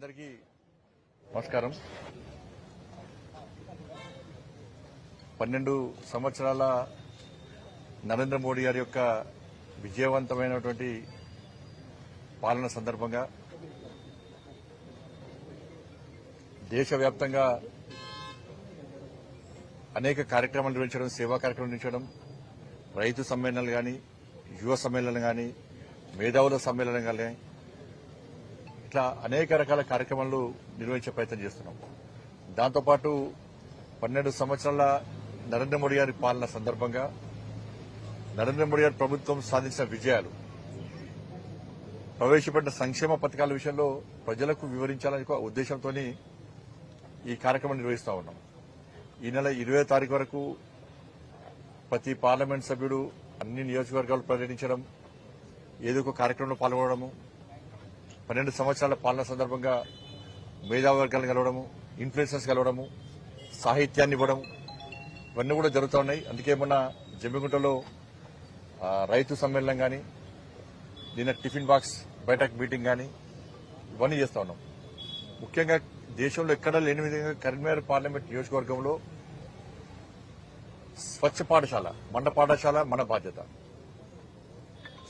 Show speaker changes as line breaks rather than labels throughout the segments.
అందరికీ నమస్కారం. 12 సంవత్సరాల నరేంద్ర మోడీ గారి యొక్క విజయవంతమైనటువంటి పాలన సందర్భంగా దేశవ్యాప్తంగా అనేక కార్యక్రమాలు నిర్వహించడం, సేవా కార్యక్రమాలు నిర్వహించడం, రైతు సమ్మేళనాలు కానీ, యువ సమ్మేళనం కానీ, మేధావుల సమ్మేళనం కానీ, ఇట్లా అనేక రకాల కార్యక్రమాలు నిర్వహించే ప్రయత్నం చేస్తున్నాం. దాంతోపాటు 12 సంవత్సరాల నరేంద్ర మోడీ గారి పాలన సందర్భంగా నరేంద్ర మోడీ గారి ప్రభుత్వం సాధించిన విజయాలు, ప్రవేశపెట్టిన సంక్షేమ పథకాల విషయంలో ప్రజలకు వివరించాలని ఒక ఉద్దేశంతో ఈ కార్యక్రమం నిర్వహిస్తా ఉన్నాం. ఈ నెల 20వ తారీఖు వరకు ప్రతి పార్లమెంట్ సభ్యుడు అన్ని నియోజకవర్గాలు పర్యటించడం, ఏదో ఒక కార్యక్రమంలో పాల్గొనడము, 12 సంవత్సరాల పాలన సందర్భంగా మేధావి వర్గాలను కలవడము, ఇన్ఫ్లుయెన్సర్స్ కలవడము, సాహిత్యాన్ని ఇవ్వడం, ఇవన్నీ కూడా జరుగుతూ ఉన్నాయి. అందుకే మొన్న జమ్మిగుంటలో రైతు సమ్మేళనం కానీ, నిన్న టిఫిన్ బాక్స్ బైఠక్ మీటింగ్ కానీ, ఇవన్నీ చేస్తా ఉన్నాం. ముఖ్యంగా దేశంలో ఎక్కడా లేని విధంగా కరీంనగర్ పార్లమెంట్ నియోజకవర్గంలో స్వచ్ఛ పాఠశాల, మన పాఠశాల మన బాధ్యత,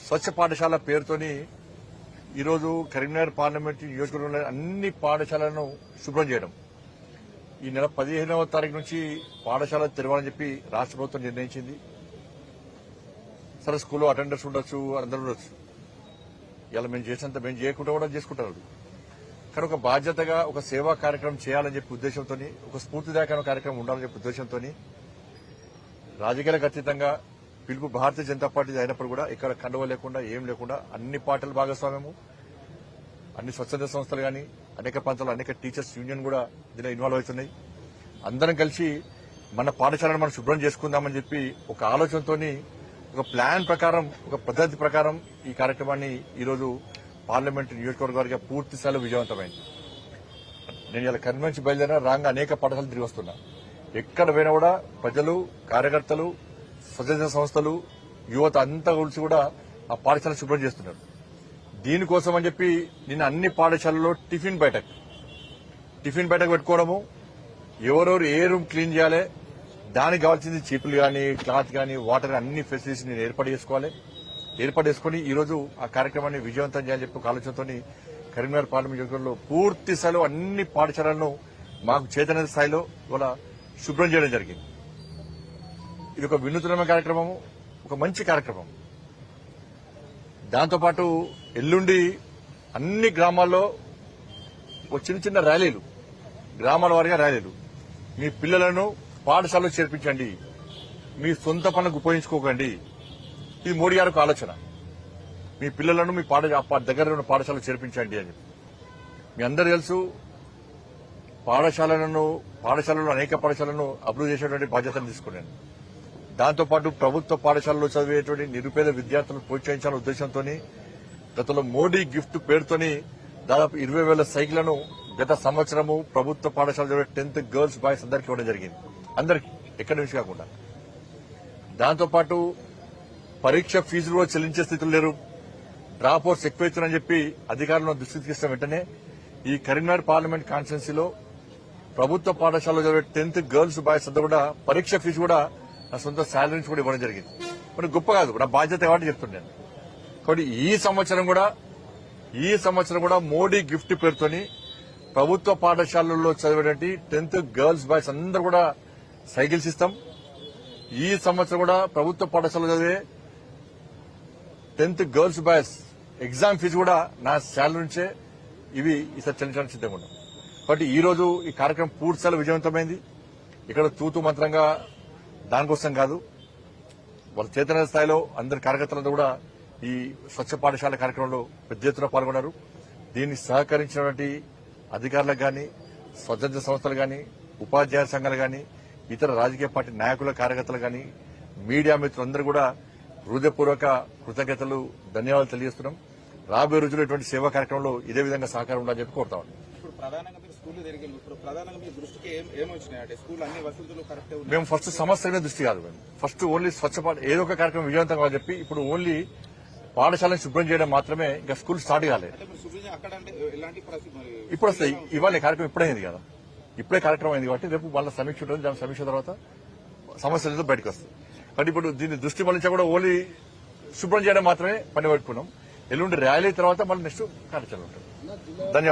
స్వచ్ఛ పాఠశాల పేరుతోని ఈరోజు కరీంనగర్ పార్లమెంట్ నియోజకవర్గంలో అన్ని పాఠశాలను శుభ్రం చేయడం. ఈ నెల 15వ తారీఖు నుంచి పాఠశాల తెరవాలని చెప్పి రాష్ట్ర ప్రభుత్వం నిర్ణయించింది. సరే, స్కూల్లో అటెండర్స్ ఉండొచ్చు, అందరూ ఉండొచ్చు. ఇలా మేము చేసినంత మేము చేయకుండా కూడా చేసుకుంటారు. కానీ ఒక బాధ్యతగా ఒక సేవా కార్యక్రమం చేయాలని చెప్పి ఉద్దేశంతో, ఒక స్ఫూర్తిదాయకమైన కార్యక్రమం ఉండాలని చెప్పి ఉద్దేశంతో రాజకీయాలకు అతీతంగా పిలుపు భారతీయ జనతా పార్టీ అయినప్పుడు కూడా ఇక్కడ కండువ లేకుండా ఏం లేకుండా అన్ని పార్టీల భాగస్వామ్యము, అన్ని స్వచ్ఛంద సంస్థలు కానీ, అనేక ప్రాంతాల్లో అనేక టీచర్స్ యూనియన్ కూడా దీనిలో ఇన్వాల్వ్ అవుతున్నాయి. అందరం కలిసి మన పాఠశాలను మనం శుభ్రం చేసుకుందామని చెప్పి ఒక ఆలోచనతో, ఒక ప్లాన్ ప్రకారం, ఒక పద్ధతి ప్రకారం ఈ కార్యక్రమాన్ని ఈరోజు పార్లమెంటు నియోజకవర్గానికి పూర్తి స్థాయిలో విజయవంతమైంది. నేను ఇలా కరీంనగర్ నుంచి బయలుదేరిన రాగా అనేక పాఠశాలలు తిరిగి వస్తున్నా. ఎక్కడ పోయినా కూడా ప్రజలు, కార్యకర్తలు, స్వచ్ఛంద సంస్థలు, యువత అంతా కలిసి కూడా ఆ పాఠశాల శుభ్రం చేస్తున్నారు. దీనికోసం అని చెప్పి నిన్న అన్ని పాఠశాలల్లో టిఫిన్ బైఠక్ పెట్టుకోవడము, ఎవరెవరు ఏ రూమ్ క్లీన్ చేయాలి, దానికి కావాల్సింది చీపులు కానీ, క్లాత్ కానీ, వాటర్ అన్ని ఫెసిలిటీస్ నేను ఏర్పాటు చేసుకుని ఈరోజు ఆ కార్యక్రమాన్ని విజయవంతం చేయాలని చెప్పి ఒక ఆలోచనతో కరీంనగర్ పార్లమెంట్ నియోజకవర్గంలో పూర్తి స్థాయిలో అన్ని పాఠశాలలను మాకు చేతన స్థాయిలో ఇవాళ శుభ్రం చేయడం జరిగింది. ఇది ఒక వినూత్నమైన కార్యక్రమము, ఒక మంచి కార్యక్రమం. దాంతోపాటు ఎల్లుండి అన్ని గ్రామాల్లో ఒక చిన్న చిన్న ర్యాలీలు, గ్రామాల వారీగా ర్యాలీలు. మీ పిల్లలను పాఠశాలలో చేర్పించండి, మీ సొంత పనులకు ఉపయోగించుకోకండి. ఇది మోడీ గారికి ఆలోచన. మీ పిల్లలను మీ దగ్గర ఉన్న పాఠశాలలో చేర్పించండి అని చెప్పి. మీ అందరూ తెలుసు, పాఠశాలలో అనేక పాఠశాలను అభివృద్ధి చేసేటువంటి బాధ్యతను తీసుకున్నాను. దాంతోపాటు ప్రభుత్వ పాఠశాలలో చదివేటువంటి నిరుపేద విద్యార్థులను ప్రోత్సహించాలనే ఉద్దేశంతో గతంలో మోడీ గిఫ్ట్ పేరుతోని దాదాపు 20,000 సైకిళ్లను గత సంవత్సరము ప్రభుత్వ పాఠశాల చదివే 10th గర్ల్స్ బాయ్స్ అందరికీ ఇవ్వడం జరిగింది. అందరికీ, ఎక్కడి నుంచి కాకుండా. దాంతోపాటు పరీక్ష ఫీజులు కూడా చెల్లించే స్థితులు లేరు, డ్రాప్ అవుట్స్ ఎక్కువైతున్నాయని చెప్పి అధికారులను దృష్టికి తీసుకున్న వెంటనే ఈ కరీంనగర్ పార్లమెంట్ కాన్స్టిట్యున్సీలో ప్రభుత్వ పాఠశాలలో చదివే 10th గర్ల్స్ బాయ్స్ అంతా కూడా పరీక్ష ఫీజు కూడా నా సొంత శాలరీ నుంచి కూడా ఇవ్వడం జరిగింది. మరి గొప్ప కాదు, నా బాధ్యత కాబట్టి చెప్తున్నాను. కాబట్టి ఈ సంవత్సరం కూడా మోడీ గిఫ్ట్ పేరుతోని ప్రభుత్వ పాఠశాలల్లో చదివేటువంటి 10th గర్ల్స్ బాయ్స్ అందరూ కూడా సైకిల్స్ ఇస్తాం. ఈ సంవత్సరం కూడా ప్రభుత్వ పాఠశాలలో చదివే 10th girls boys exam fee కూడా నా శాలరీ నుంచే ఇవి ఈసారి చెల్లించడానికి సిద్ధంగా ఉన్నాం. కాబట్టి ఈ రోజు ఈ కార్యక్రమం పూర్తిస్థాయిలో విజయవంతమైంది. ఇక్కడ తూతు మంత్రంగా దానికోసం కాదు, వాళ్ళ చేతన స్థాయిలో అందరి కార్యకర్తలంతా కూడా ఈ స్వచ్ఛ పాఠశాల కార్యక్రమంలో పెద్ద ఎత్తున పాల్గొన్నారు. దీన్ని సహకరించినటువంటి అధికారులకు గాని, స్వచ్ఛంద సంస్థలు గాని, ఉపాధ్యాయ సంఘాలు గాని, ఇతర రాజకీయ పార్టీ నాయకుల, కార్యకర్తలు గాని, మీడియా మిత్రులందరూ కూడా హృదయపూర్వక కృతజ్ఞతలు, ధన్యవాదాలు తెలియజేస్తున్నాం. రాబోయే రోజుల్లో ఇటువంటి సేవా కార్యక్రమంలో ఇదే విధంగా సహకారం ఉండాలని చెప్పి కోరుతా ఉన్నాం. మేము ఫస్ట్ సమస్య మీద దృష్టి కాదు, మేము ఫస్ట్ ఓన్లీ స్వచ్ఛ ఏదో ఒక కార్యక్రమం విజయవంతంగా చెప్పి ఇప్పుడు ఓన్లీ పాఠశాలను శుభ్రం చేయడం మాత్రమే, ఇంకా స్కూల్ స్టార్ట్ కాలేదు.
అంటే మరి శుభ్రం అక్కడ అంటే ఎలాంటి పరిస్థితి మరి
ఇప్పుడు వస్తాయి. ఇవాళ ఈ కార్యక్రమం ఇప్పుడే అయింది కదా, ఇప్పుడే కార్యక్రమం అయింది కాబట్టి రేపు వాళ్ళ సమీక్ష ఉంటుంది. దాని సమీక్ష తర్వాత సమస్యలతో బయటకు వస్తాయి. కాబట్టి ఇప్పుడు దీన్ని దృష్టి మళ్ళించా కూడా ఓన్లీ శుభ్రం చేయడం మాత్రమే పని పెట్టుకున్నాం. ఎల్లుండి ర్యాలీ తర్వాత మళ్ళీ నెక్స్ట్ కార్యాచరణ ఉంటుంది. ధన్యవాదాలు.